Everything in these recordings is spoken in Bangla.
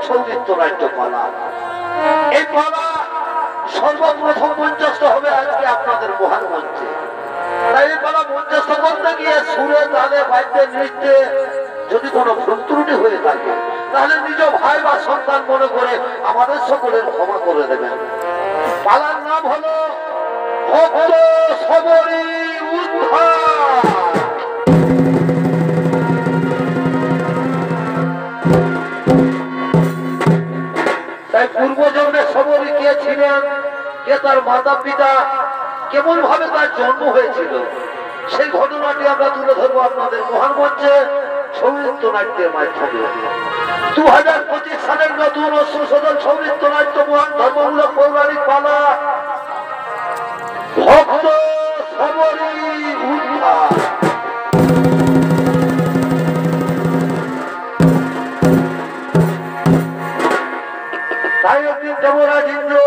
সৌরিত্য নাট্য পালা। এই পালা সর্বপ্রথম মঞ্চস্থ হবে আজকে আপনাদের মহান মঞ্চে। তাই এই পালা মঞ্চস্থ করতে গিয়ে সুরে তালে বাদ্যে নৃত্যে যদি কোনো ভুল ত্রুটি হয়ে থাকে তাহলে নিজ ভাই বা সন্তান মনে করে আমাদের সকলের ক্ষমা করে দেবেন। পালার নাম হলো ভক্ত সবরী উদ্ধার। তাই পূর্বজন্মে সবরী কে ছিলেন, কে তার মাতা পিতা, কেমন ভাবে তার জন্ম হয়েছিল, সেই ঘটনাটি আমরা তুলে ধরবো আপনাদের মহান মঞ্চে সৌরিত্য নাট্যের মাধ্যমে। 2025 সালের নতুন ও সুশোধন সৌরিত্য নাট্য মহান ধর্মমূলক পৌরাণিক পালা ভক্ত সবরী উদ্ধার। তাই একদিন দেবরাজ ইন্দ্র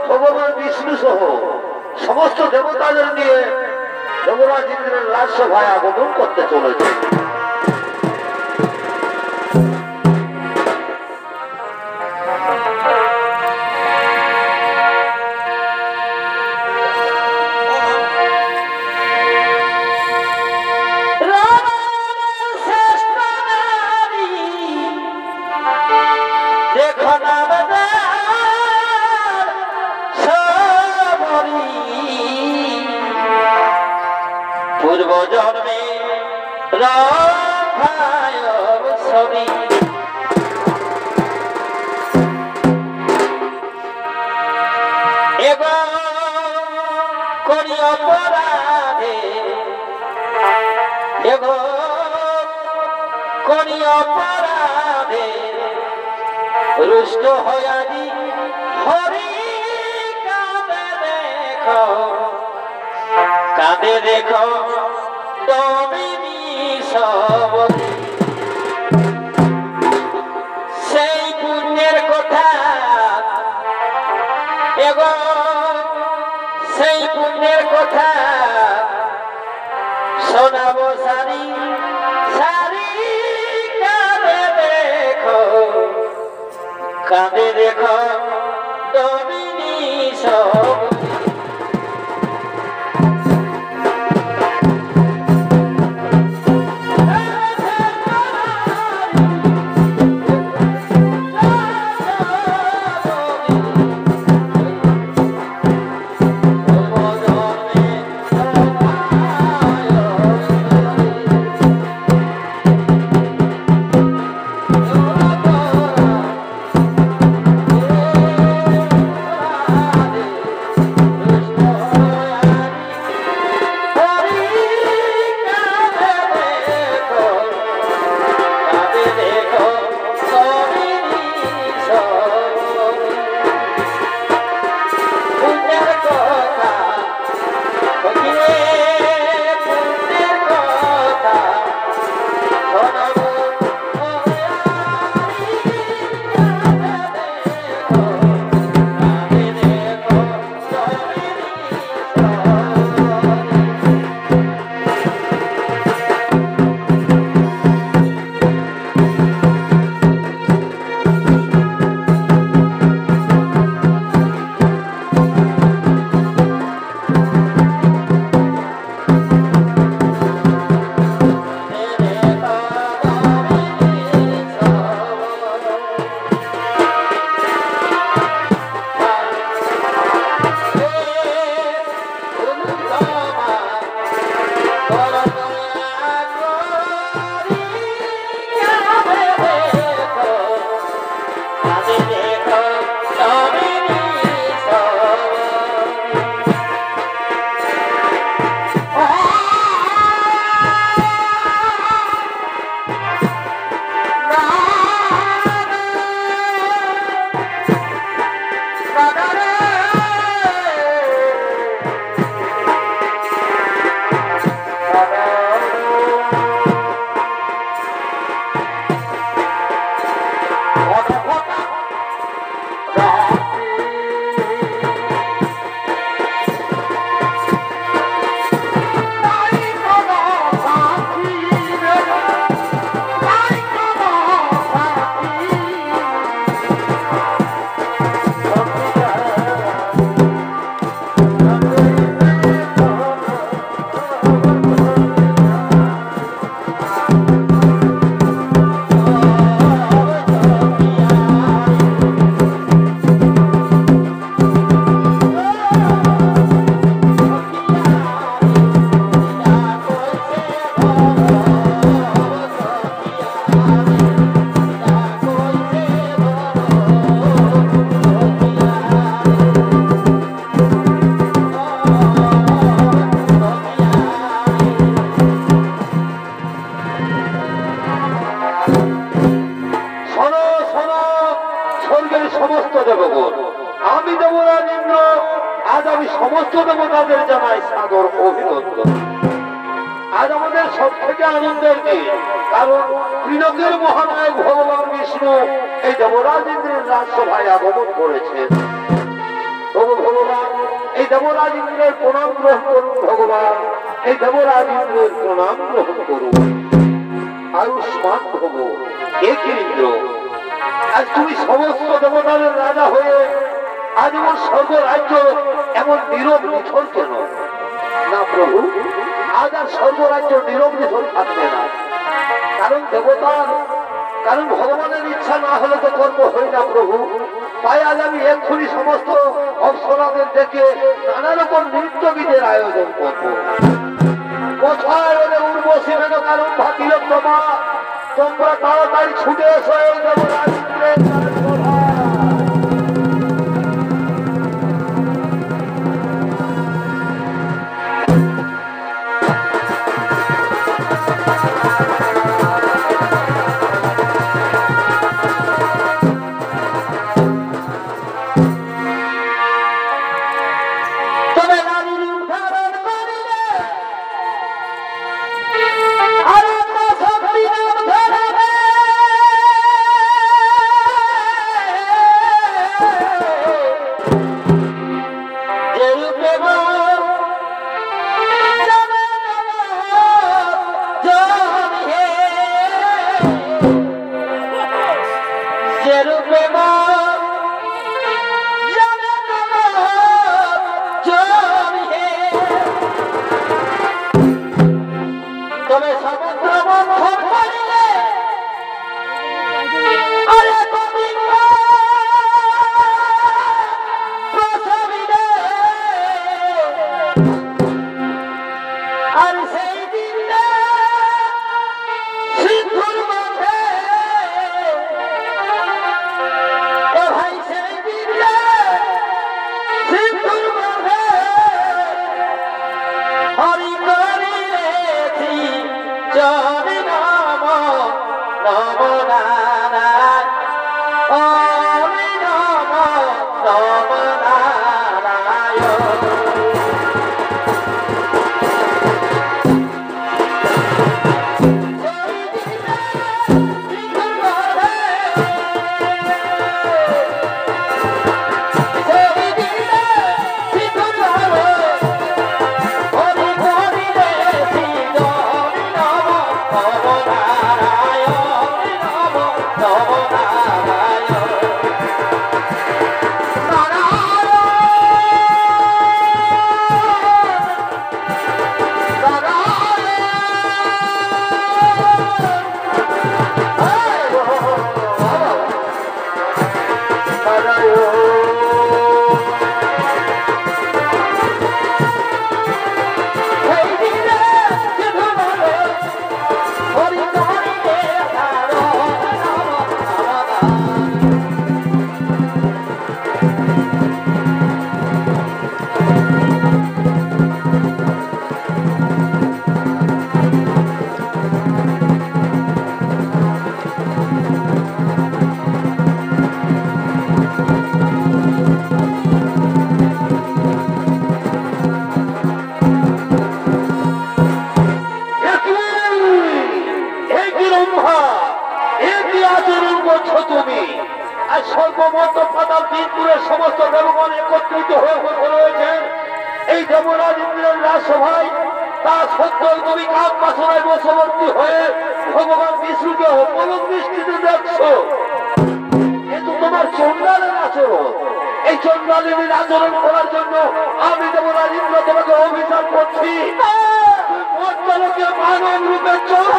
ভগবান বিষ্ণু সহ সমস্ত দেবতাদের নিয়ে দেবরাজ ইন্দ্রের রাজসভায় আগমন করতে চলেছে। পূর্ব জন্মে ছবি এবং করি অপরাধে এবং করি অপরাধে রুষ্ট হয়াদি হরি কাঁদে দেখো সেই পুণ্যের কথা এবং সেই পুণ্যের কথা শোনাবো সারি সারি কাঁদে দেখো দমিনী সব। দেবগণ, আমি দেবরাজ ইন্দ্র আজ আমি সমস্ত দেবতাদের জানাই সাদর অভিনন্দন। আজ আমাদের সব থেকে আনন্দের দিন, কারণ ত্রিলোকের মহানায়ক ভগবান বিষ্ণু এই দেবরাজ ইন্দ্রের রাজসভায় আগমন করেছেন। ভগবান এই দেবরাজ ইন্দ্রের প্রণাম গ্রহণ করুন। ভগবান এই দেবরাজ ইন্দ্রের প্রণাম গ্রহণ করুন। আয়ুষ্মান ভব একে ইন্দ্র, আজ তুমি সমস্ত দেবতাদের রাজা হয়ে আজ এমন স্বর্গ রাজ্য এমন নীরব নিথর কেন? না প্রভু, আজ আর স্বর্গ রাজ্য নীরব নিথর থাকবে না, কারণ দেবতার কারণ ভগবানের ইচ্ছা না হলে তো কর্ম হয় না প্রভু। তাই আজ আমি এক্ষুনি সমস্ত অপ্সরাদের ডেকে নানা রকম নৃত্য গীতের আয়োজন করব। কোথায় ওদের উর্বশী মেনো কারণ ভাতিল তোমা, তোমরা তাড়াতাড়ি ছুটে এসো এই দেবরাজ ইন্দ্রের রাজসভায়। সমস্ত দেবগণ একত্রিত হয়ে বসে রয়েছেন এই দেবরাজ ইন্দ্রের রাজসভায়। তা সত্যই তুমি কাক বাসনায় বশবর্তী হয়ে ভগবান বিষ্ণুকে অপলক দৃষ্টিতে দেখছো। কিন্তু তোমার চন্ডালের আচরণ, এই চন্ডালিনীর আচরণ করার জন্য আমি দেবরাজ ইন্দ্র তোমাকে অভিশাপ করছি। মানব রূপে চল।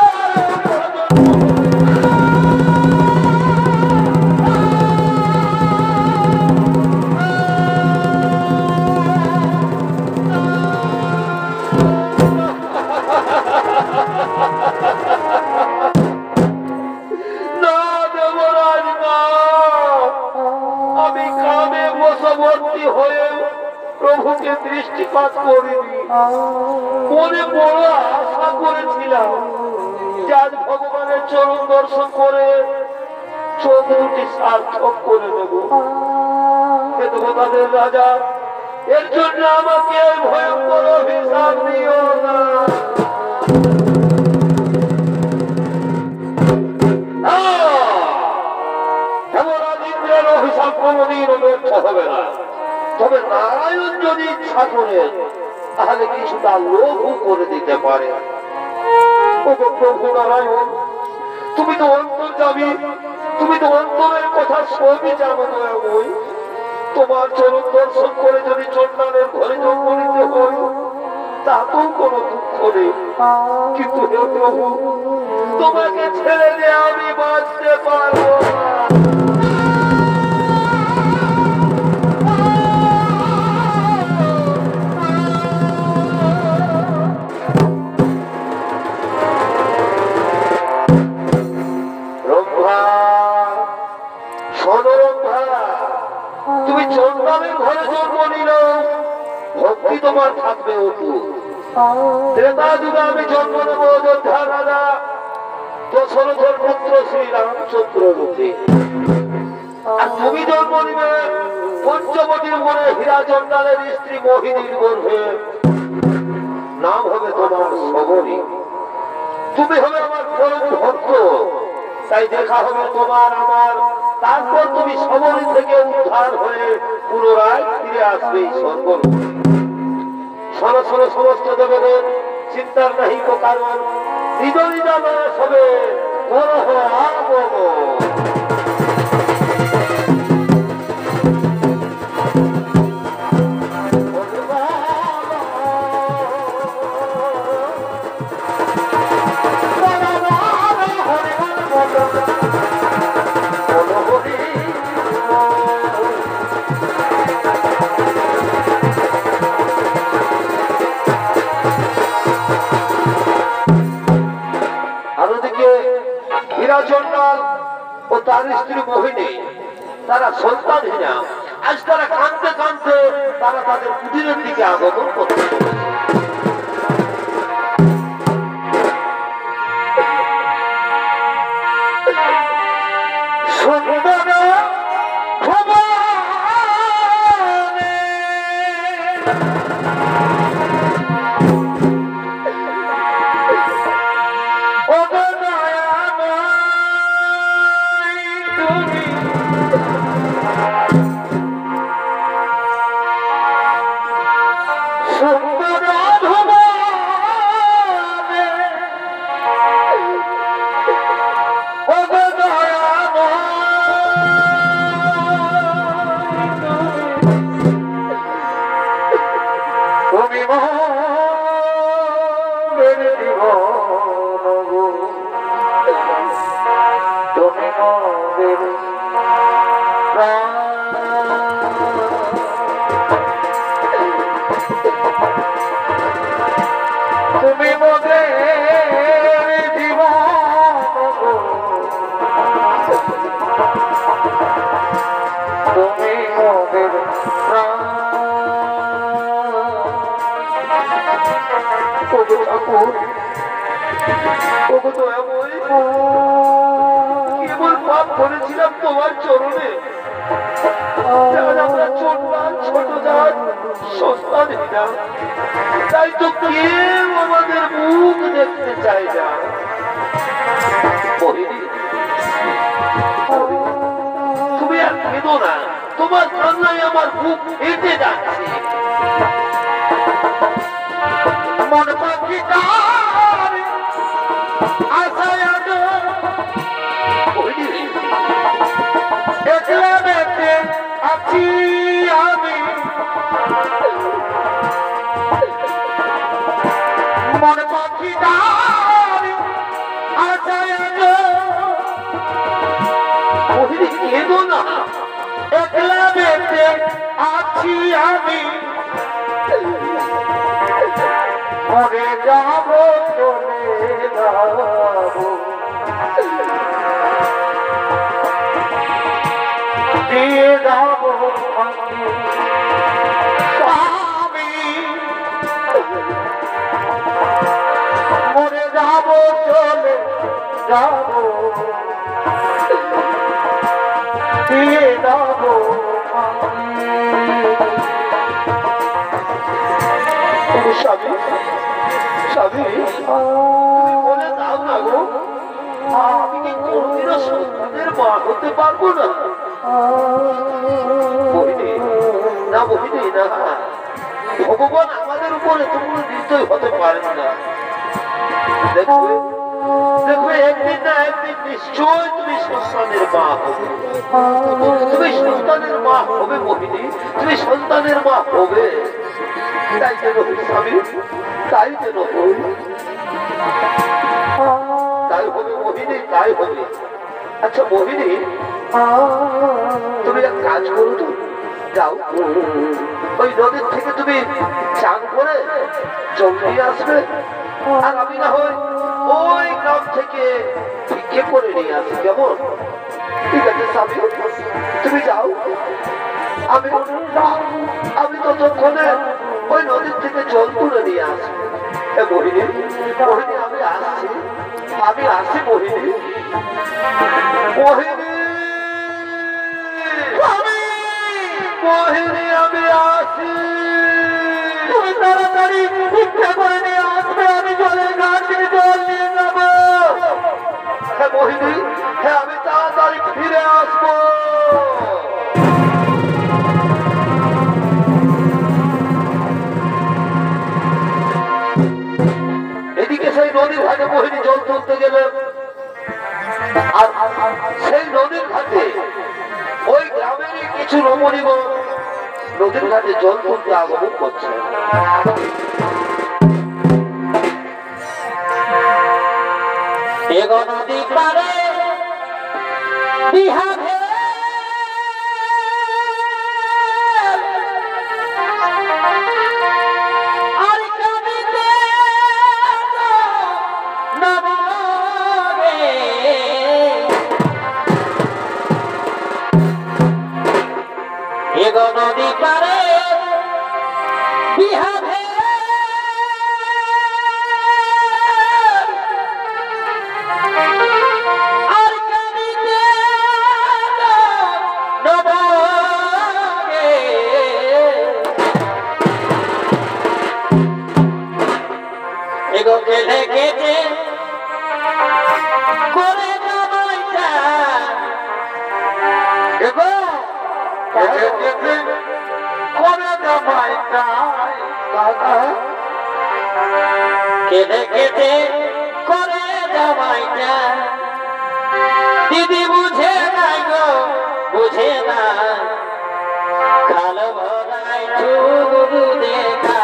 প্রভুকে দৃষ্টিপাত করিনি, মনে বড় আশা করেছিলাম যে আজ ভগবানের চরণ দর্শন করে চোখ দুটি সার্থক করে দেব। পক্ষে দেবো তাদের রাজা, এর জন্য আমাকে ভয়ঙ্কর অভিশাপ দিও না। হেমরাজেন্দ্রের অভিশাপ কোনদিন ব্যর্থ হবে না। তবে নারায়ণ যদি ইচ্ছা করে তাহলে কিছুটা লোভও করে দিতে পারে। প্রভু নারায়ণ, তুমি তো অন্তর্যামী, তুমি তো অন্তরের কথা সবই জানো। দয়াময়ী, তোমার চরণ দর্শন করে যদি চন্ডালের ঘরে জন্ম নিতে হয় তাতেও কোনো দুঃখ নেই, কিন্তু হে প্রভু, তোমাকে ছেড়ে দিয়ে আমি বাঁচতে পারবো না। তুমি চন্ডালের ঘরে জন্ম নিল, ভক্তি তোমার থাকবে অটুট। ত্রেতা যুগে আমি জন্ম নেব অযোধ্যা রাজা দশরথের পুত্র শ্রীরামচন্দ্র রূপে, আর তুমি জন্ম নিবে পঞ্চবটির মনে হীরা চন্ডালের স্ত্রী মোহিনীর গর্ভে। নাম হবে তোমার সবরী। তুমি হবে আমার পরম ভক্ত, তাই দেখা হবে তোমার আমার। তারপর তুমি সবরী থেকে উদ্ধার হয়ে পুনরায় ফিরে আসবে এই স্বর্গলোকে। শোনো শোনো সমস্ত দেবদের, চিন্তার নাহি কো কারণ, নিজ নিজ বয়স হবে বড় হব। চন্ডাল ও তার স্ত্রী মোহিনী তারা সন্তানহীনা, আজ তারা কাঁদতে কাঁদতে তারা তাদের কুটিরের দিকে আগমন করতে। তুমি মোদের জীবন, তুমি মোদের প্রাণ। কেবল পাপ করেছিলাম তোমার চরণে, আমরা ছোট জাত সন্তানহীনা, তাই তো কেউ আমাদের মুখ দেখতে চায় না। তুমি আর কেঁদো না, তোমার কান্নায় আমার বুক ফেটে যাচ্ছে। মন পাখি আশায় একলা বেঁচে আছি আমি, মন পাখি আশায় কেঁদো না, একলা বেঁচে আছি আমি, মরে যাব চলে যাব, দিয়ে যাব স্বামী, মরে যাব চলে যাব, দিয়ে যাব স্বামী। স্বামী স্বামী বলে দাও না গো, আমি কি কোনোদিনও সন্তানের মা হতে পারবো না? বহিনী না, বহিনী না, ভগবান আমাদের উপরে এতগুলো নির্দয় হতে পারেন না। দেখবে দেখবে একদিন না একদিন নিশ্চয় তুমি সন্তানের মা হবে, তুমি সন্তানের মা হবে বহিনী, তুমি সন্তানের মা হবে। তাই যেন স্বামী, তাই যেন তাই হবে মোহিনী, তাই হবে। আচ্ছা মোহিনী, তুমি এক কাজ করো তো, যাও ওই নদীর থেকে তুমি চান করে জল নিয়ে আসবে, আর আমি না হয় ওই গ্রাম থেকে ভিক্ষে করে নিয়ে আসি, কেমন? ঠিক আছে স্বামী, তুমি যাও, আমি ততক্ষণে ওই নদীর থেকে জল তুলে নিয়ে আসবো। মোহিনী মোহিনী, আমি আসছি, আমি আসছি মোহিনী, মোহিনী মোহিনী, আমি আসি। তুমি তাড়াতাড়ি ভিক্ষা করে নিয়ে আসবে, আমি জলের ঘাট থেকে জল নিয়ে যাবো। হ্যাঁ মোহিনী, হ্যাঁ আমি তাড়াতাড়ি ফিরে আসবো। এদিকে সেই নদীর ঘাটে মোহিনী জল তুলতে গেলে, আর সেই নদীর ঘাটে ওই গ্রামেরই কিছু রমণীগণ নদীর ঘাটে জল তুলতে আগমন করছে। নদী পারে বিহারে নদী পারে বিহারে আর কাঁদিতে নবগে এগো কেটে কেটে করে জামাইটা এগো কেটে কেটে করে জামাইটা কেটে কেটে করে জামাইটা দিদি বুঝে নাই গো, বুঝে না কালো ভরাই চুরু দেখা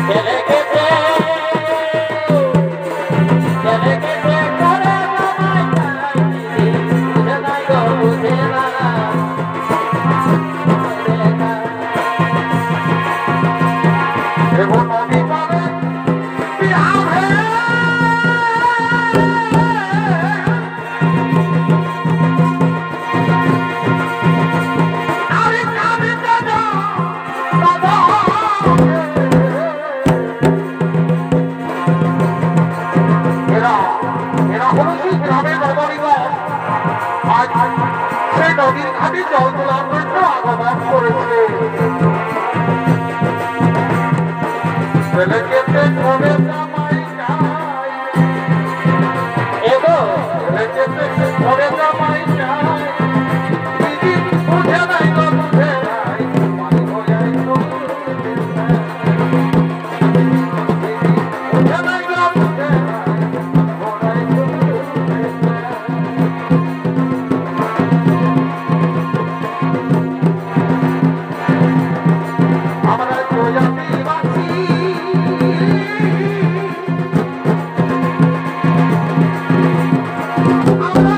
কেটে কেটে কেটে কেটে করে জামাইটা দিদি বুঝে নাই গো, বুঝে না নদী পারে বিহারে এরা হলো সেই গ্রামের রমণীগণ, আজ সেই নদীর ঘাটে জল তোলার জন্য আগমন করেছে। ছেলেকে করে জামাই চাই, এগো ছেলেকে করে জামাই চাই, দিদি বুঝে নাই গো, বুঝে নাই পানি হয়ে বুঝে নাই গো, বুঝে আমরা প্রজাতিবাসী আমরা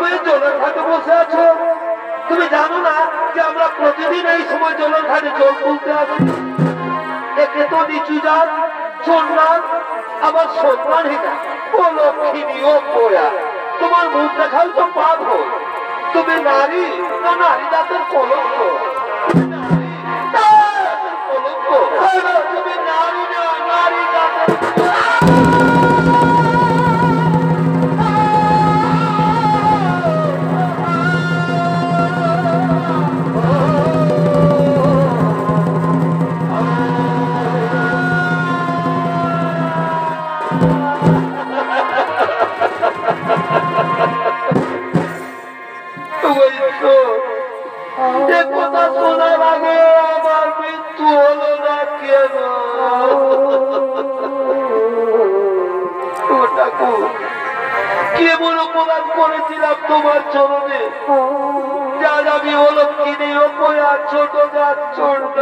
হয়ে জলের ঘাটে বসে আছো? তুমি জানো না যে আমরা প্রতিদিন এই সময় জলের ঘাটে জল তুলতে আসি? একে তো নিচু যান চন্ডাল আবার সম্মানহীনা ও লক্ষ্মী ও পোয়া, তোমার মুখ দেখাও তো পাপ হোক। তুমি নারী না নারী জাতের কলঙ্ক, তুমি নারী না নারী জাতের কথা শোনার আগে আমার মৃত্যু হলো না কেন? কেমন অপরাধ করেছিলাম তোমার চরণে? যার আমি হলো কিনে অপয়া ছোট গাছ চড়ল,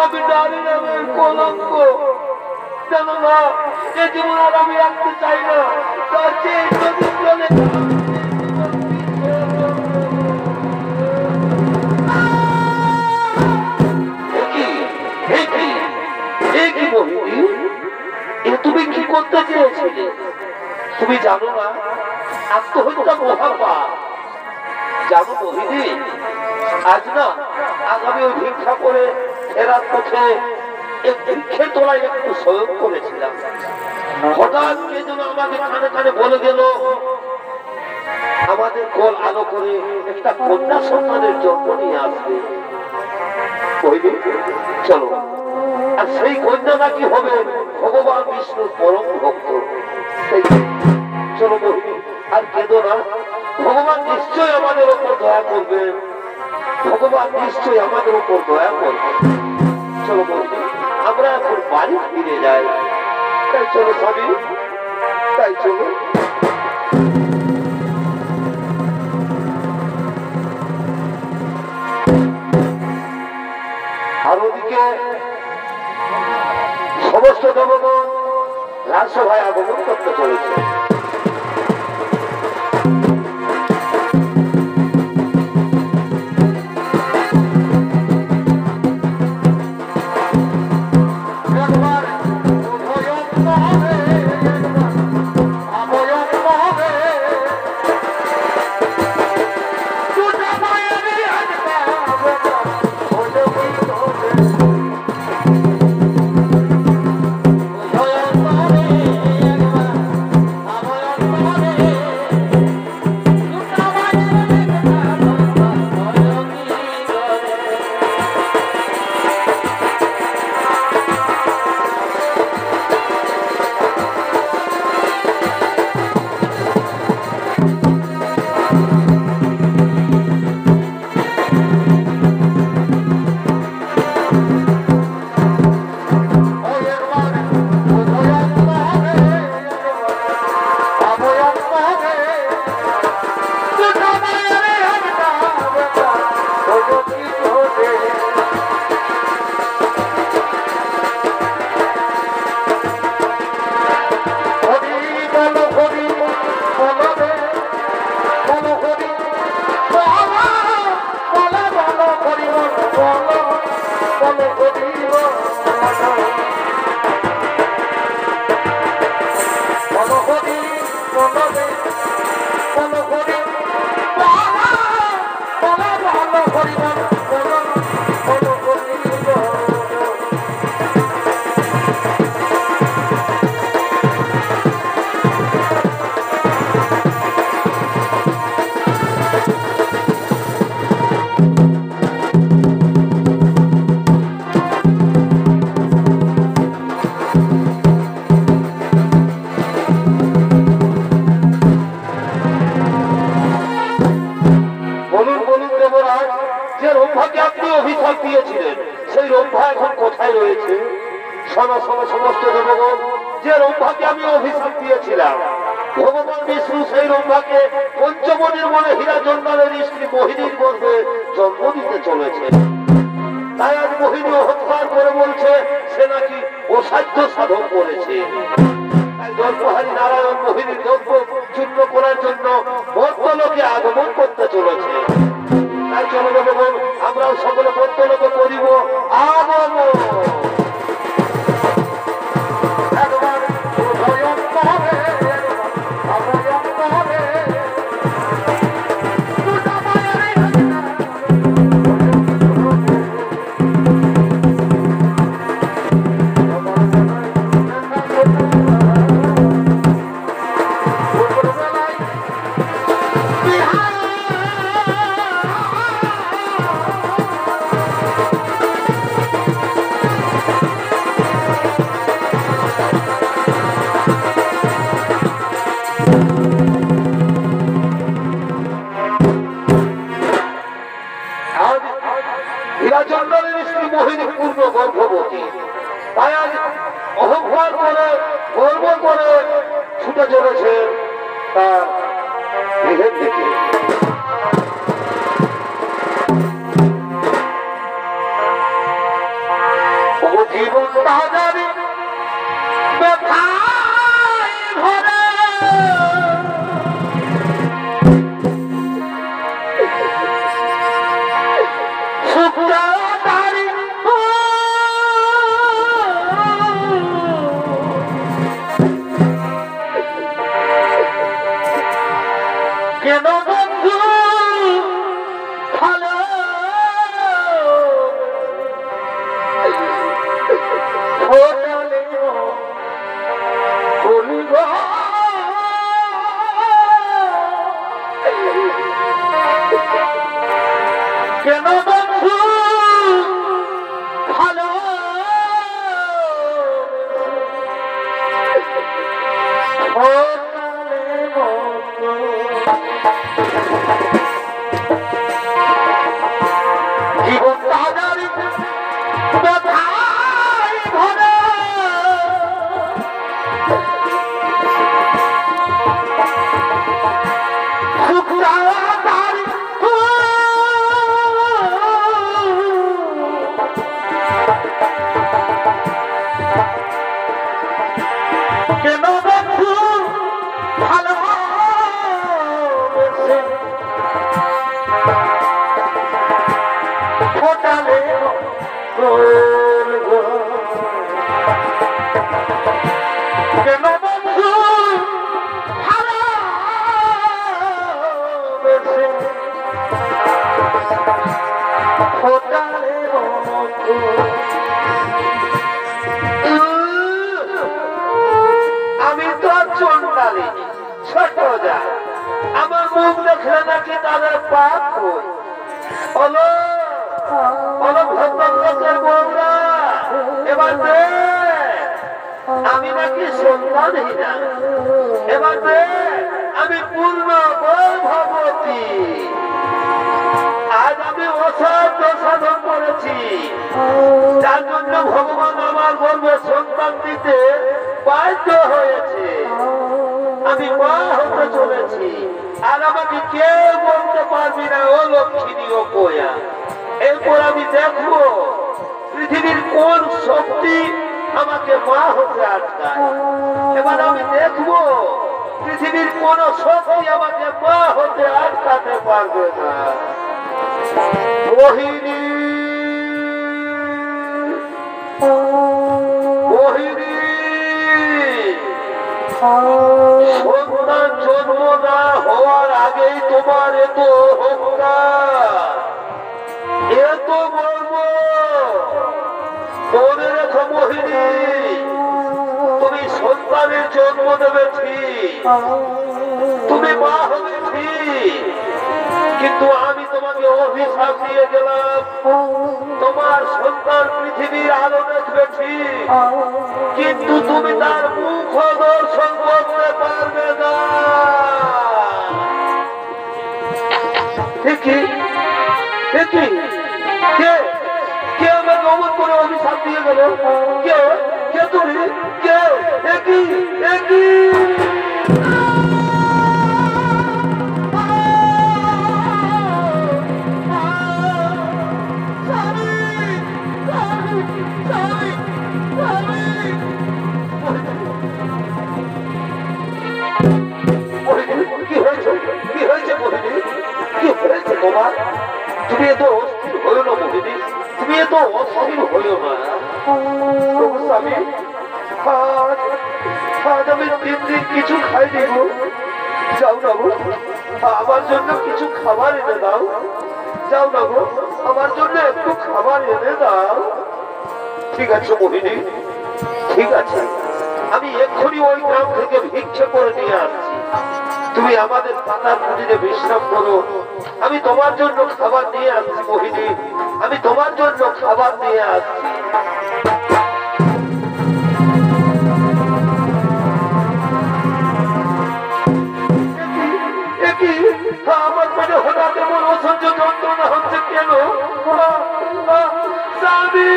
আমি নারী নামের কলঙ্ক। জানো না এ জীবন আর আমি রাখতে চাই না, তার চেয়ে যদি চলে তুমি কি করতে চেয়েছিলে? তুমি জানো না আত্মহত্যা মহাপাপ? জানো মোহিনী, আজ না আগামী ওই ভিক্ষা করে ফেরার পথে ভিক্ষে তোলায় একটু সহযোগ করেছিলাম। হঠাৎ কে যেন আমাকে কানে কানে বলে গেল আমাদের কোল আলো করে একটা কন্যা সন্তানের জন্ম নিয়ে আসবে। মোহিনী চলো, আর সেই কন্যা নাকি হবে ভগবান বিষ্ণুর পরম ভক্ত। চলো মোহিনী, আর কেঁদো না, ভগবান নিশ্চয় আমাদের উপর দয়া করবেন, ভগবান নিশ্চয় আমাদের উপর দয়া করবেন। চলো মোহিনী, আমরা এখন বাড়ি ফিরে যাই। তাই চলো স্বামী, তাই চলো। আর ওদিকে সমস্ত দেবগণ রাজসভায় আগমন করতে চলেছে। সমস্ত দেবগণ, যে রম্ভাকে আমি অভিশাপ দিয়েছিলাম, ভগবান বিষ্ণু সেই রম্ভাকে পঞ্চমণির মনে হীরা জন্মালের স্ত্রী মোহিনীর গর্ভে জন্ম দিতে চলেছে। তাই আজ মোহিনী অহংকার করে বলছে সে নাকি অসাধ্য সাধন করেছে। তাই জন্মহারী নারায়ণ মোহিনীর গর্ভ চূর্ণ করার জন্য বর্তলোকে আগমন করতে চলেছে। তাই চলো ভগবান, আমরাও সকলে বর্তলোকে করিব আগমন। একবার উদয়ন করে, অভয়ন করে, দুটা মায়ের হীরাচন্দ্রের স্ত্রী মোহিনী পূর্ণ গর্ভবতী। তাই আজ অহংকার করে গর্ব করে ছুটে চলেছে তার গৃহের দিকে। জীবন বাজারে ব্যথায় ভরা, কেন বন্ধু ভালো ফোটালে বলিব, কেন বন্ধু ভালো জীবন বাজারে ব্যথায় ভরা, শুক্রাবারি কেন বন্ধু ভালো ফোটালে কেন বন্ধু ভালো ফোটালে আমি তো চন্ডালি ছোট যা, আমার মুখ দেখলে নাকি তাদের পাপ হই। হলো ভদ্রলোকের বউরা, এবার আমি নাকি সন্তানহীনা, এবার আমি পূর্ণ গর্ভবতী। আজ আমি অসাধ্য সাধন করেছি, যার জন্য ভগবান আমার গর্ভে সন্তান দিতে বাধ্য হয়েছে। আমি মা হতে চলেছি, আর আমাকে কেউ বলতে পারবি না ও লক্ষ্মী ও কোয়া। এরপর আমি দেখবো পৃথিবীর কোন শক্তি আমাকে মা হতে আটকায়। এবার আমি দেখবো পৃথিবীর কোন শক্তি আমাকে মা হতে আটকাতে পারবে না। মোহিনী মোহিনী সন্তান জন্ম না হওয়ার আগেই তোমার এত অহংকার, এত গর্ব। মনে রেখো মোহিনী, তুমি সন্তানের জন্ম দেবে ঠিক, তুমি মা হবে ঠিক, কিন্তু আমি তোমাকে অভিশাপ দিয়ে গেলাম। তোমার সন্তান পৃথিবীর আলো দেখবে ঠিক, কিন্তু তুমি তার মুখ দর্শন করতে পারবে না। ঠিকই ঠিকই, কে কে আমাকে অমন করে অভিশাপ দিয়ে গেল? কে কে তুমি? কে একই একই কি হয়েছে? কি হয়েছে? তোমার তুমি এত অস্থির হইও না মোহিনী, তুমি এত অস্থির হইও না। তবু স্বামী আজ আমি 3 দিন কিছু খাইনি গো। যাও না গো, আমার জন্য কিছু খাবার এনে দাও। যাও না গো, আমার জন্য একটু খাবার এনে দাও। ঠিক আছে মোহিনী, ঠিক আছে, আমি এক্ষুনি ওই গ্রাম থেকে ভিক্ষে করে নিয়ে আসছি। তুমি আমাদের পাতার কুটিরে বিশ্রাম করো, আমি তোমার জন্য খাবার নিয়ে আসছি মোহিনী, আমি তোমার জন্য খাবার নিয়ে আসছি। আমার মনে হঠাৎ এমন অসহ্য যন্ত্রণা হচ্ছে কেন? স্বামী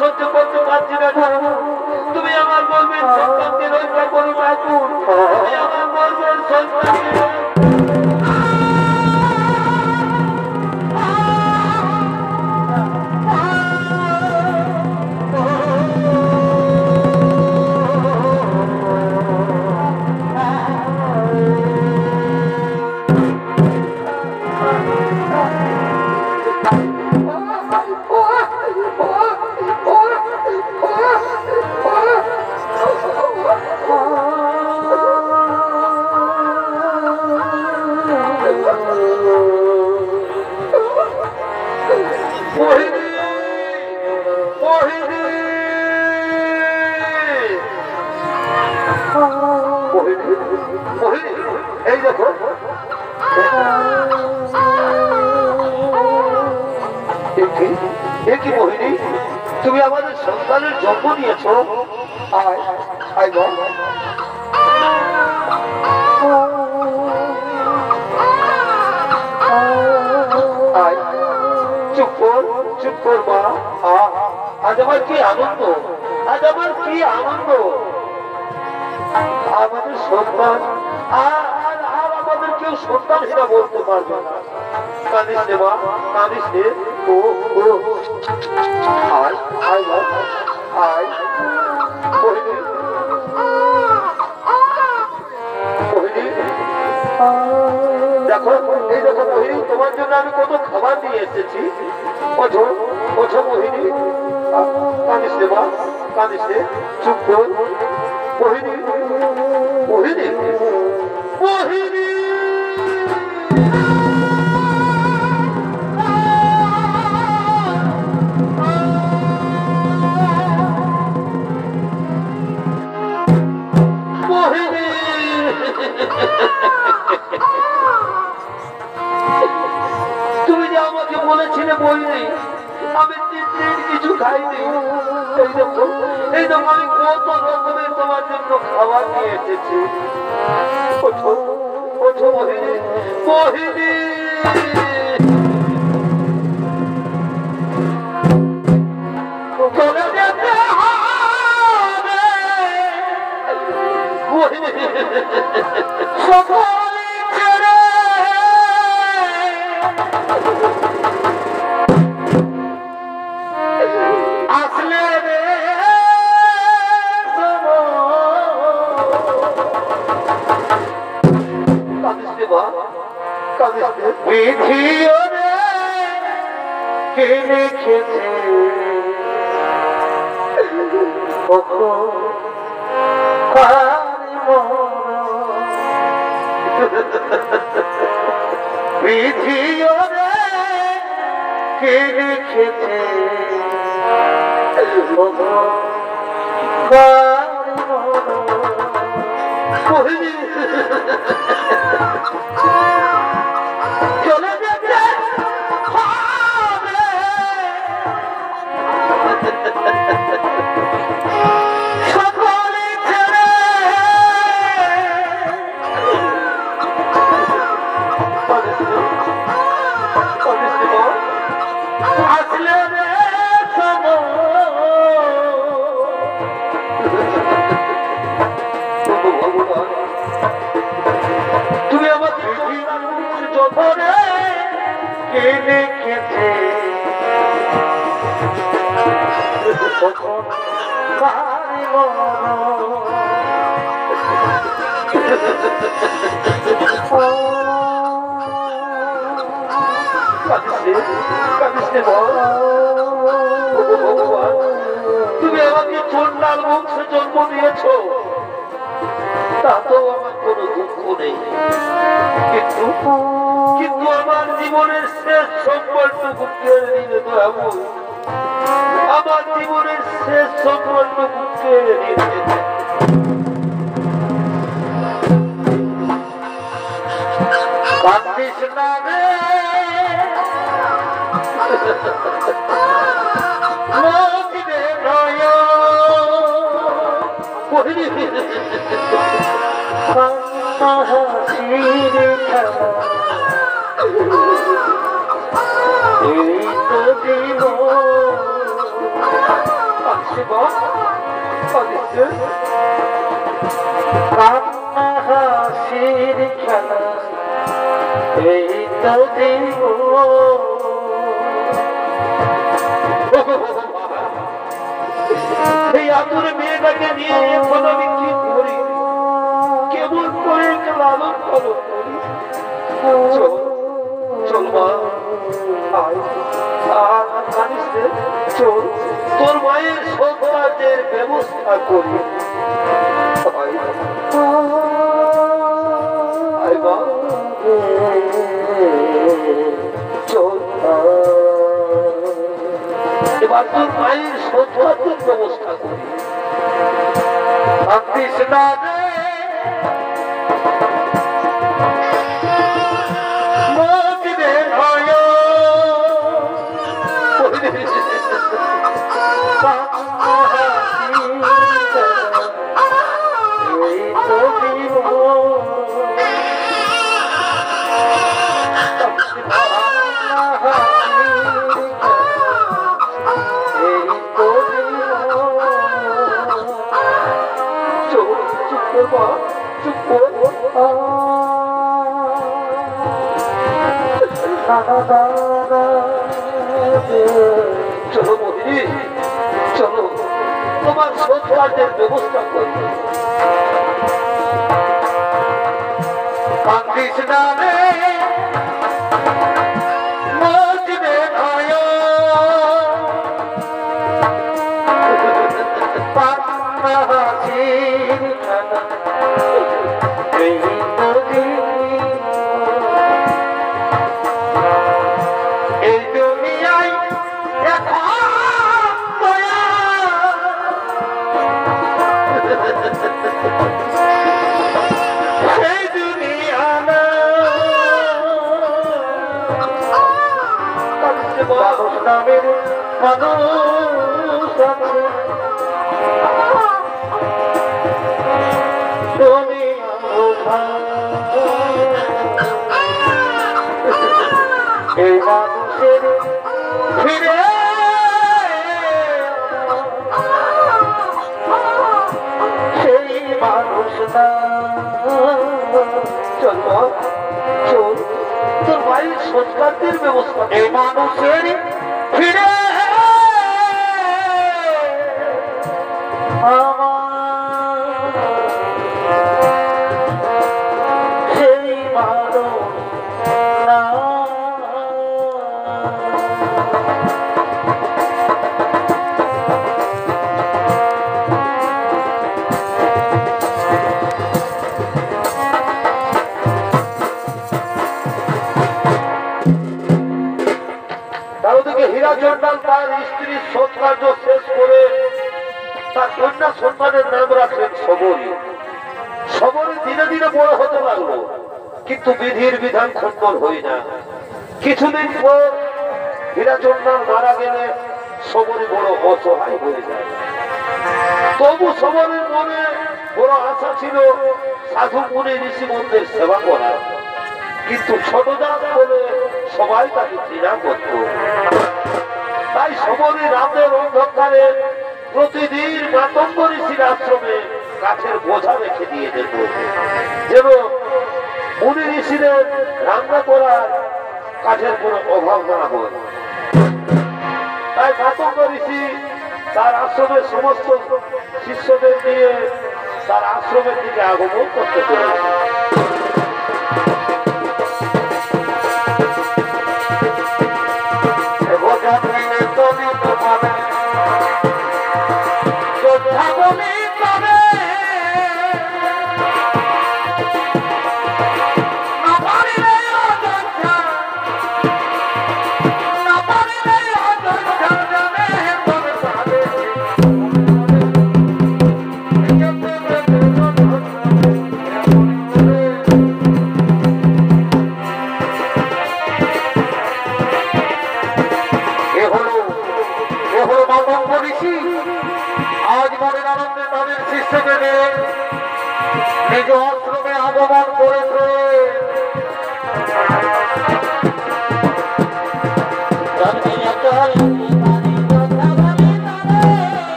সহ্য করতে পারছি না। তুমি আমার বলবেন সন্তানকে রক্ষা করো ঠাকুর, তুমি আমার বলবেন সন্তানকে। এই দেখো, কি মোহিনী, তুমি আমাদের সন্তানের যত্ন নিয়েছ। আয় আয় বল, আয়, চুপ কর, চুপ কর মা। আজ আমার কি আনন্দ, আজ আমার কি আনন্দ। আমাদের সন্তান আর আমাদের কেউ সন্তানহীনা বলতে পারবে না। কাঁদিস রে মা, কাঁদিস রে। ও ও আয় আয় মা, আয় মোহিনী, মোহিনী দেখো, এই দেখো মোহিনী, তোমার জন্য আমি কত খাবার নিয়ে এসেছি। ওঠো ওঠো মোহিনী, কাঁদিস রে মা, কাঁদিস রে, চুপ কর মোহিনী, মোহিনী, মোহিনী। তুমি যে আমাকে বলেছিলে মোহিনী আমি 3 দিন কিছু খাইনি। এই দেখো, এই দেখো, আমি কত রকমের তোমার জন্য খাবার নিয়ে এসেছি। ওঠো ওঠো মোহিনী, মোহিনী। চলে যেতে হবে মোহিনী, সকলে ছেড়ে আসলে রে কাঁদিস রে মা, কাঁদিস রে। বিধিও রে কে লিখেছে বিধিও রে কে লিখেছে চলে যেতে হবে সকলে ছেড়ে আসলে রে তুমি আমাকে ধরে কে লিখেছে তুমি আমাকে চন্ডাল বংশে জন্ম দিয়েছ, তাতেও আমার কোনো দুঃখ নেই, কিন্তু কিন্তু আমার জীবনের শেষ সম্বলটুকু কেড়ে নিলে দয়াবু, আমার জীবনের শেষ সম্বলটুকু কেড়ে নিলে। কান্দিস না রে নদীরে নয় হাসির খেলা এই তো দিব কান্না হাসির খেলা এই তো দিব। এই আতুরে মেয়েটাকে নিয়ে এখন আমি কি করি, কেমন করে লালন পালন করি। চল মা, চল তোর মায়ের সৌভাগ্যের ব্যবস্থা করি। চল এবার তোর মায়ের সৌভাগ্যের ব্যবস্থা করি। ভাবতিস না রে চলো মোদিনী, চলো তোমার সৌভাগ্যের ব্যবস্থা করি। কান্দিস না রে মোদিনে ভয়, কান্না হাসির খেলা এই নদী। নামের মানুষ আছে তুমি এই মানুষের ফিরে সেই মানুষ না। চল চল তোর ভাইয়ের সৎকারের ব্যবস্থা, এই মানুষের ফিরে সেই মানুষ না। হীরা জন্ডাল তার স্ত্রীর সৎকার্য শেষ করে তার কন্যা সন্তানের নাম রাখলেন সবরী। সবরী ধীরে ধীরে বড় হতে লাগলো, কিন্তু বিধির বিধান খণ্ডন হয় না। কিছুদিন পর হীরা জন্ডাল মারা গেলে সবরী বড় অসহায় হয়ে যায়। তবু সবরীর মনে বড় আশা ছিল সাধু মুনি ঋষিমন্দের সেবা করার, কিন্তু ছোট জাত বলে সবাই তাকে ঘৃণা করত। তাই সবরী রাতের অন্ধকারে প্রতিদিন মাতঙ্গ ঋষির আশ্রমে কাঠের বোঝা রেখে দিয়ে যেত, যেন মুনি ঋষিদের রান্না করার কাঠের কোনো অভাব না হয়। তাই মাতঙ্গ ঋষি তার আশ্রমের সমস্ত শিষ্যদের নিয়ে তার আশ্রমের দিকে আগমন করতে চলেছে। আজ মনের আনন্দে তাদের শিষ্যকে নিয়ে নিজ আশ্রমে আগমন করেছে।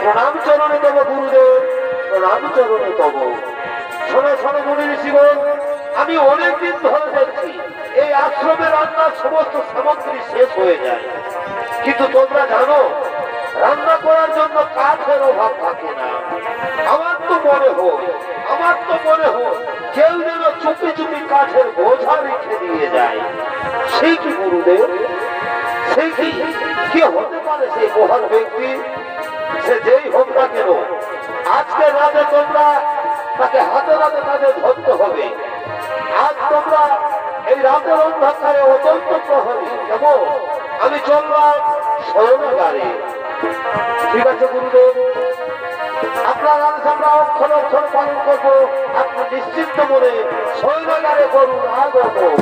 প্রণাম চরণে তব গুরুদেব, প্রণাম চরণে তব। শোনো শোনো মুনি ঋষিগণ, আমি অনেকদিন ধরে দেখছি এই আশ্রমে রান্নার সমস্ত সামগ্রী শেষ হয়ে যায়, কিন্তু তোমরা জানো রান্না করার জন্য কাঠের অভাব থাকে না। আমার তো মনে হয় কেউ যেন চুপি চুপি কাঠের বোঝা রেখে দিয়ে যায়। সেই কি গুরুদেব? সেই কি হতে পারে সেই মহান ব্যক্তি? সে যেই হোক না কেন, আজকে রাতে তোমরা তাকে হাতে রাতে তাদের ধরতে হবে। আজ তোমরা এই রাতের অন্ধকারে অত্যন্ত প্রহরী, কেমন? আমি চললাম শয়নাগারে। ঠিক আছে গুরুদেব, আপনার আদেশ আমরা অক্ষর অক্ষর পালন করবো। আপনি নিশ্চিন্ত মনে শয়নাগারে করুন আগমন।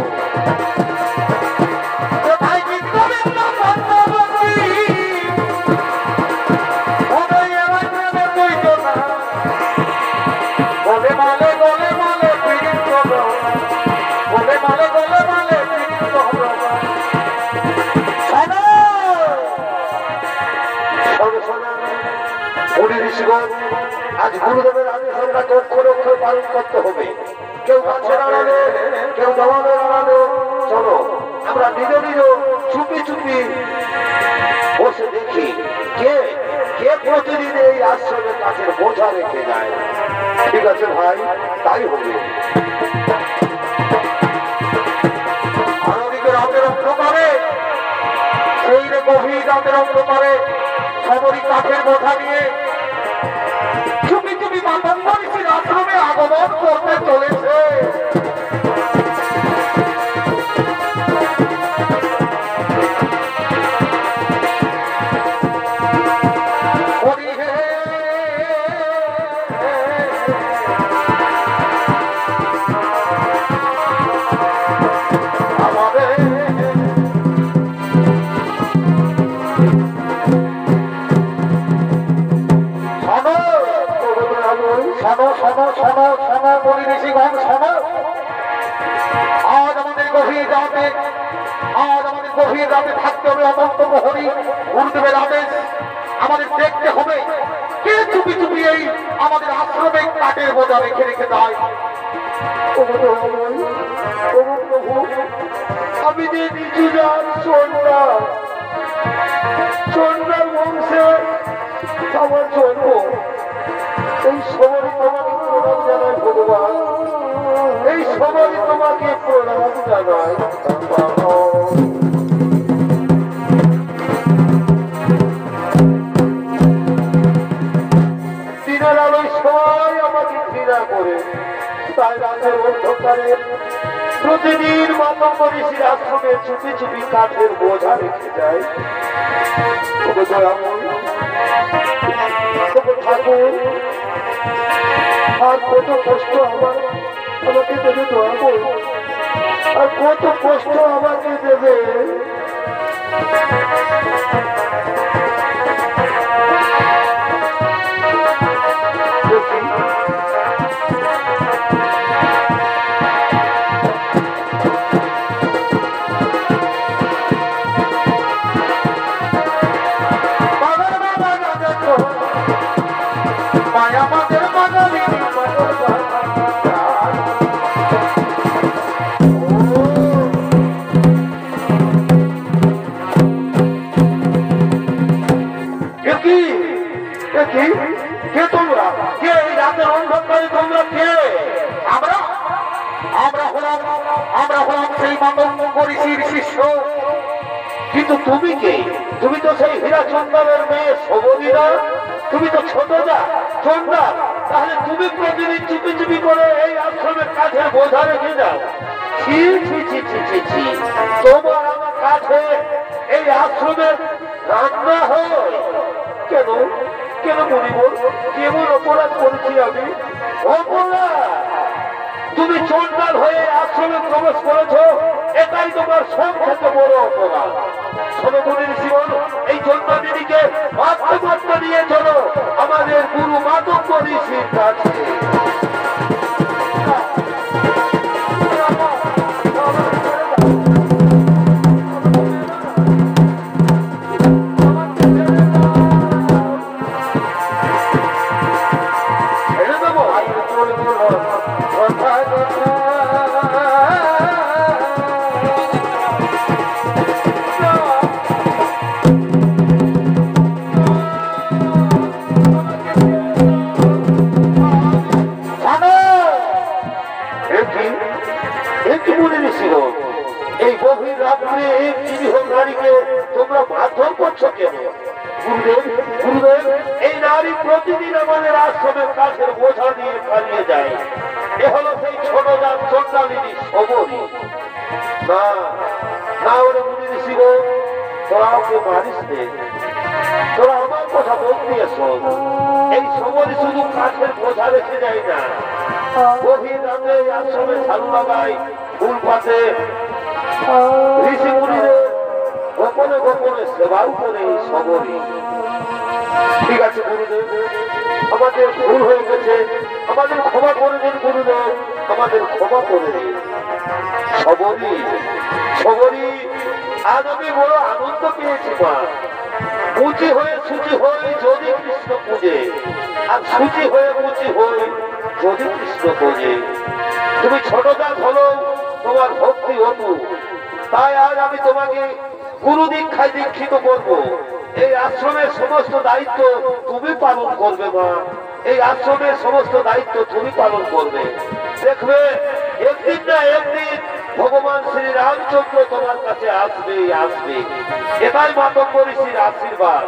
আজ গুরুদেবের আদেশ আমরা অক্ষর অক্ষর পালন করতে হবে। কেউ গাছের আড়ালে, কেউ দেওয়ালের আড়ালে। চলো আমরা নিজ নিজ চুপি চুপি বসে দেখি কে কে প্রতিদিন এই আশ্রমের কাছের বোঝা রেখে যায়। ঠিক আছে ভাই, তাই হবে। রাতের অন্ধকারে সবরই কাঠের বোঝা নিয়ে চুপি চুপি মাতঙ্গ ঋষির আশ্রমে আগমন করতে চলেছে। আমাদের দেখতে হবে কে চুপি চুপি এই আমাদের আশ্রমে কাঠের বোঝা রেখে রেখে দেয়। আমি যে নিচু যান চন্দ্রার বংশে আমার জন্ম, এই সময় তোমাকে প্রণাম জানাই ভগবান, এই সময় তোমাকে প্রণাম জানাই। দিনের আলোয় সবাই আমাকে ঘৃণা করে, তাই রাতের অন্ধকারে প্রতিদিন মাতঙ্গ ঋষির আশ্রমে চুপি চুপি কাঠের বোঝা রেখে যায়। ঠাকুর আর কত কষ্ট আমাকে দেবে দয়া করে, আর কত কষ্ট আমাকে দেবে। কিন্তু তুমি কে? তুমি তো সেই হীরা চন্দ্রের মেয়ে শোভনী না? তুমি তো ছোট যা চন্দ্রা, তাহলে তুমি প্রতিদিন চুপি চুপি করে এই আশ্রমের কাছে বোঝা রেখে যাও। ছি ছি ছি ছি ছি ছি, তোমার আমার কাছে এই আশ্রমের রান্না হয় কেন? কেন মনিবর, কেমন অপরাধ করেছি আমি? অপরাধ? তুমি চন্ডাল হয়ে আশ্রমে প্রবেশ করেছো, এটাই তোমার সব থেকে বড় অপরাধ। সনগুলির জীবন এই চন্দ্র দিদিকে মাত্র নিয়ে চলো আমাদের গুরু মাতঙ্গ ঋষির কাছে। এই গভীর রাত্রে এই নিরীহ নারীকে তোমরা মারধর করছো কেন? গুরুদেব, গুরুদেব, এই নারী প্রতিদিন আমাদের আশ্রমের কাছের বোঝা দিয়ে পালিয়ে যায়। এ হলো সেই ছোট যান চন্ডালিনী শোভনী। না না, ওরে মুনি ঋষি গো, তোরা ওকে মারিস নে, তোরা আমার কথা বলতে এসো। এই শোভনী শুধু কাছের বোঝা রেখে যায় না, গভীর রাতে আশ্রমে ঝাড়ু লাগায়, ফুল পাতে, ঋষি মুনিদের গোপনে গোপনে সেবাও করে এই শোভনী। ঠিক আছে গুরুদেব, আমাদের ভুল হয়ে গেছে, আমাদের ক্ষমা করে দিন গুরুদেব, আমাদের ক্ষমা করে দিন। শোভনী, শোভনী, আজ আমি বড় আনন্দ পেয়েছি মা। মুচি হয়ে সুচি হই যদি কৃষ্ণ পূজে, আর সুচি হয়ে মুচি হই যদি কৃষ্ণ পূজে। তুমি ছোট দাস হলো, তোমার ভক্তি অটু, তাই আজ আমি তোমাকে গুরু দীক্ষায় দীক্ষিত করবো। এই আশ্রমের সমস্ত দায়িত্ব তুমি পালন করবে মা, এই আশ্রমের সমস্ত দায়িত্ব তুমি পালন করবে। দেখবে একদিন না একদিন ভগবান শ্রী রামচন্দ্র তোমার কাছে আসবে আসবে, এটাই মাতঙ্গ ঋষির আশীর্বাদ।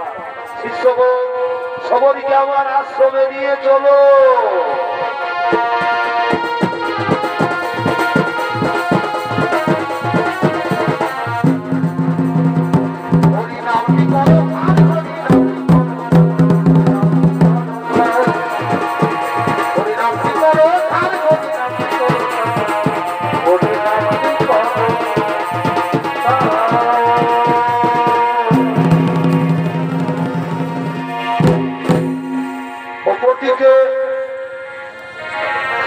শিষ্যগণ সবরীকে আমার আশ্রমে নিয়ে চলো।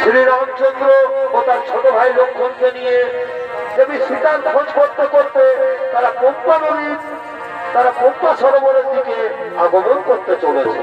শ্রী রামচন্দ্র ও তার ছোট ভাই লক্ষ্মণকে নিয়ে দেবী সীতার খোঁজ করতে করতে তারা পম্পা নদীর পম্পা সরোবরের দিকে আগমন করতে চলেছে।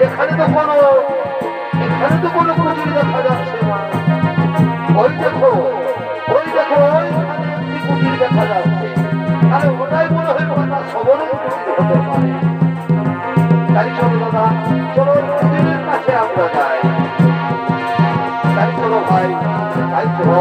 এখানে তো কোনো কুটির দেখা যাচ্ছে না। ওই দেখো ওইখানে একটি কুটির দেখা যাচ্ছে। তাহলে ওটাই মনে হয় ওটা সবরের কুটির হতে পারে। তাই চলো দাদা, চলো কুটিরের কাছে আমরা যাই। তাই চলো ভাই, তাই চলো।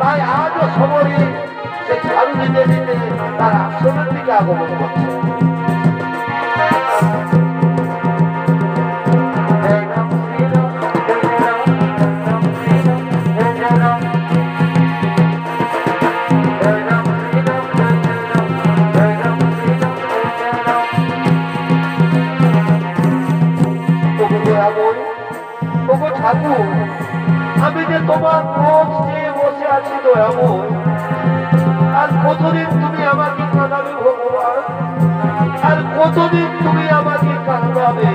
তাই আজও সবরই সেই ঝাড়ু দিতে দিতে তার আশ্রমের দিকে আগমন করছে। ঠাকুর, আমি যে তোমার খোঁজ চেয়ে বসে আছি দয়াময়, আর কতদিন তুমি আমাকে কাঁদাবে ভগবান, আর কতদিন তুমি আমাকে কাঁদাবে?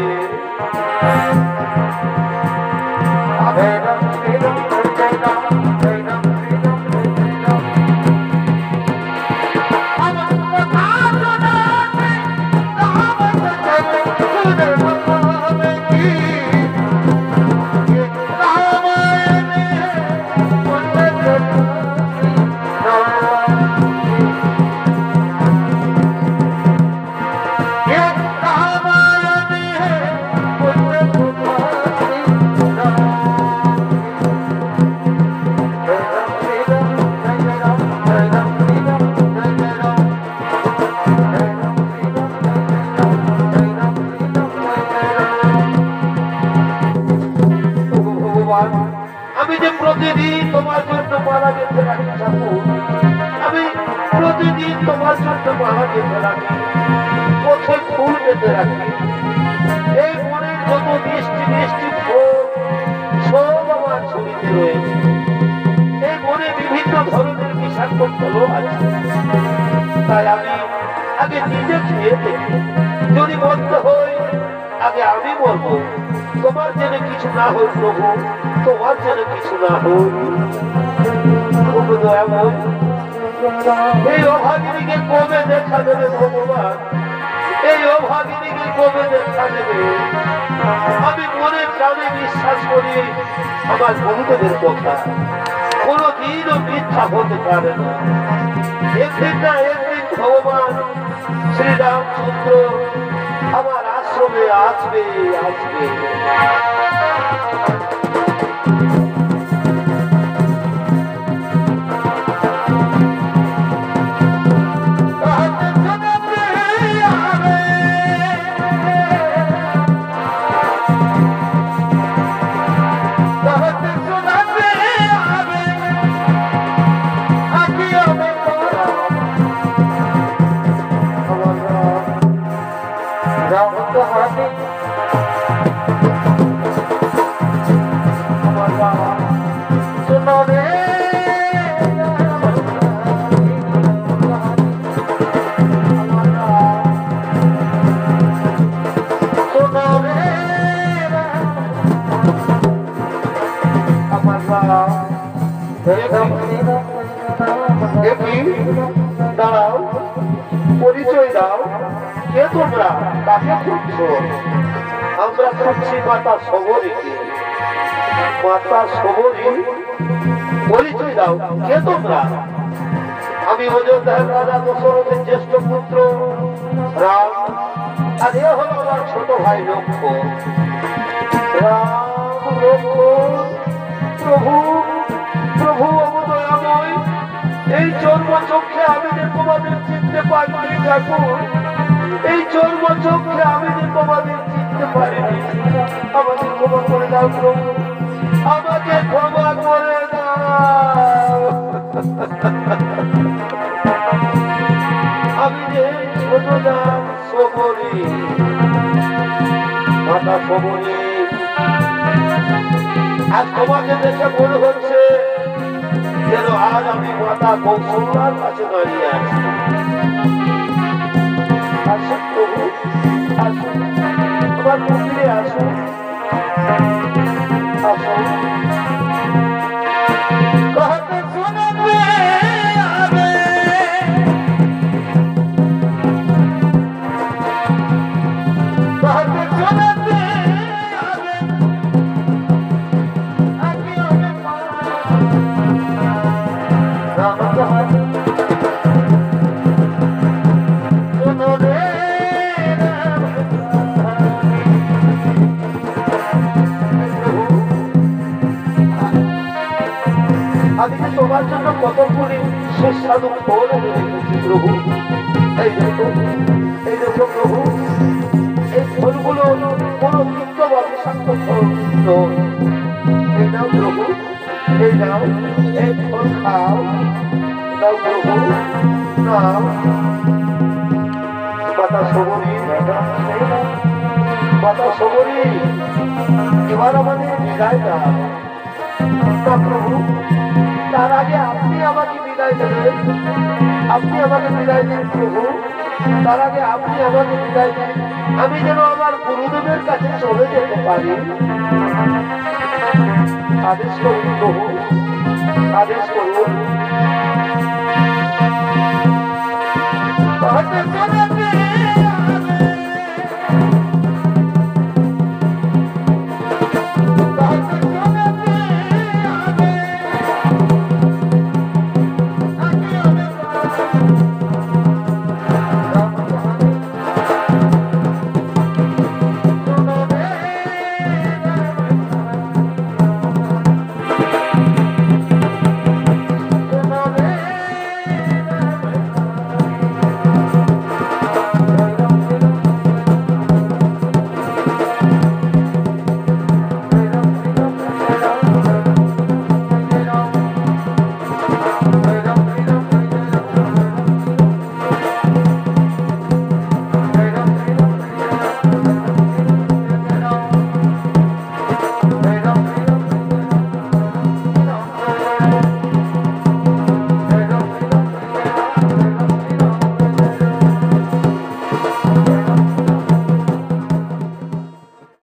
আমি যে প্রতিদিন তোমার জন্য মারা যেতে রাখি ঠাকুর, আমি প্রতিদিন তোমার জন্য মারা যেতে রাখি, কোথায় ফুল পেতে রাখি, এই মনের যত মিষ্টি মিষ্টি ফুল সব আমার ছবিতে রয়েছে। এই মনে বিভিন্ন ধরনের বিষাক্ত ফল আছে, তাই আমি আগে নিজে খেয়ে দেখি, যদি বন্ধ হই আগে আমি বলবো, তোমার যেন কিছু না হোক প্রভু, তোমার যেন কিছু না হোক। এই অভাগিনীকে কবে দেখা দেবে ভগবান, এই অভাগিনীকে কবে দেখা দেবে? আমি মনে প্রাণে বিশ্বাস করি আমার গুরুদেবের কথা কোনদিনও মিথ্যা হতে পারে না। একদিন না একদিন ভগবান শ্রীরামচন্দ্র আমার আশ্রমে আসবে আসবে। দাঁড়াও, পরিচয় দাও, কে তোমরা, কাকে খুঁজছো? আমরা খুঁজছি মাতা সবরীকে। মাতা সবরী, পরিচয় দাও, কে তোমরা? আমি অযোধ্যার রাজা দশরথের জ্যেষ্ঠ পুত্র রাম, আর এ হলো আমার ছোট ভাই লক্ষ্মণ। রাম লক্ষ্মণ, প্রভু প্রভু অবদয়াময়, এই চর্ম চোখে আমি যে তোমাদের চিনতে পারিনি ঠাকুর, এই চর্ম চোখে আমি যে তোমাদের চিনতে পারিনি, আমাকে ক্ষমা করে দাও প্রভু, আমাকে ক্ষমা করে দাও। আমি যে ছোট নাম সবরী, মাতা সবরী, আজ তোমাকে দেখে মনে হচ্ছে যেন আজ আমি মাতা কৌশল্যার কাছে দাঁড়িয়ে আছি। আসুন প্রভু, আসুন, তোমার মন্দিরে আসুন, আসুন। कहते सुनते आवे, कहते सुनते आवे, आँखियों में राम कहानी सुनो रे আমি তোমার জন্য কতগুলি সুস্বাদু ফল রেখেছি প্রভু, এই দেখো তো এই নাও প্রভু, এই নাও, এই ফল খাও, নাও প্রভু, নাও। মাতা সবরী, মাতা সবরী, এবার আমাদের বিদায় দাও না প্রভু। তার আগে আপনি আমাকে বিদায় দেবেন, আপনি আমাকে বিদায় দিন প্রভু। তার আগে আপনি আমাকে বিদায় দিন, আমি যেন আমার গুরুদেবের কাছে চলে যেতে পারি। আদেশ করুন প্রভু, আদেশ করুন।